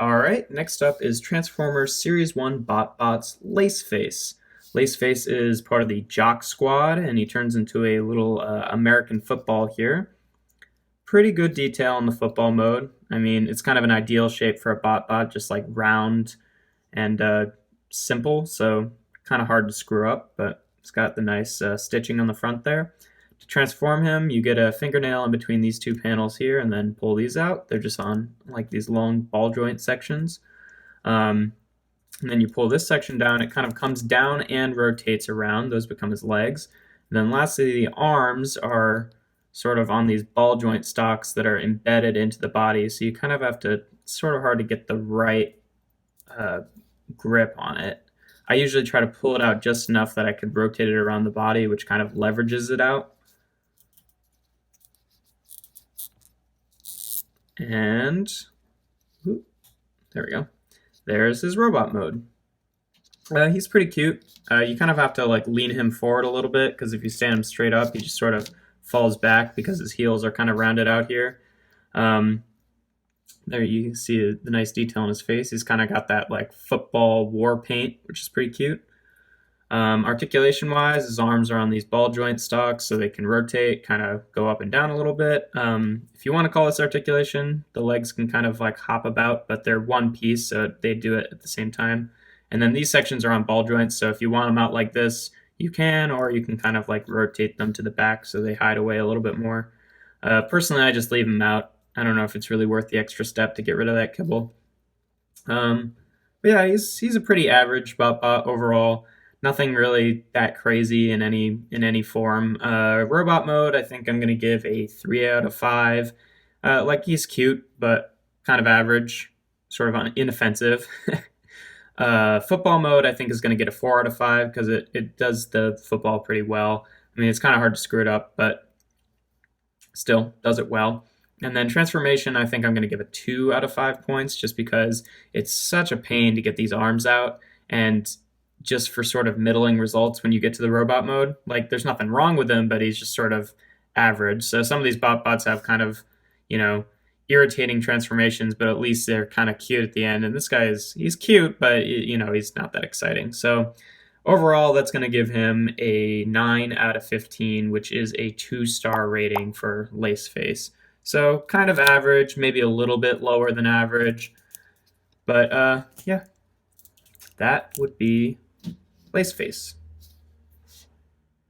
Alright, next up is Transformers Series 1 BotBots LACEFACE. LACEFACE is part of the Jock Squad, and he turns into a little American football here. Pretty good detail in the football mode. I mean, it's kind of an ideal shape for a BotBot, just like round and simple, so kind of hard to screw up, but it's got the nice stitching on the front there. To transform him, you get a fingernail in between these two panels here and then pull these out. They're just on like these long ball joint sections. And then you pull this section down, it kind of comes down and rotates around. Those become his legs. And then lastly, the arms are sort of on these ball joint stalks that are embedded into the body. So you kind of have to, it's sort of hard to get the right grip on it. I usually try to pull it out just enough that I could rotate it around the body, which kind of leverages it out. And there we go. There's his robot mode. He's pretty cute. You kind of have to like lean him forward a little bit because if you stand him straight up, he just sort of falls back because his heels are kind of rounded out here. There you can see the nice detail in his face. He's kind of got that like football war paint, which is pretty cute. Articulation-wise, his arms are on these ball joint stalks so they can rotate, kind of go up and down a little bit. If you want to call this articulation, the legs can kind of like hop about, but they're one piece, so they do it at the same time. And then these sections are on ball joints, so if you want them out like this, you can, or you can kind of like rotate them to the back so they hide away a little bit more. Personally, I just leave them out. I don't know if it's really worth the extra step to get rid of that kibble. But yeah, he's a pretty average BotBot overall. Nothing really that crazy in any form. Robot mode, I think I'm going to give a 3 out of 5. Like, he's cute, but kind of average, sort of inoffensive. Football mode, I think, is going to get a 4 out of 5 because it does the football pretty well. I mean, it's kind of hard to screw it up, but still does it well. And then transformation, I think I'm going to give a 2 out of 5 points just because it's such a pain to get these arms out, and just for sort of middling results when you get to the robot mode. Like, there's nothing wrong with him, but he's just sort of average. So some of these BotBots have kind of, irritating transformations, but at least they're kind of cute at the end. And this guy he's cute, but he's not that exciting. So overall, that's going to give him a 9 out of 15, which is a 2-star rating for LACEFACE. So kind of average, maybe a little bit lower than average. But yeah, that would be LACEFACE.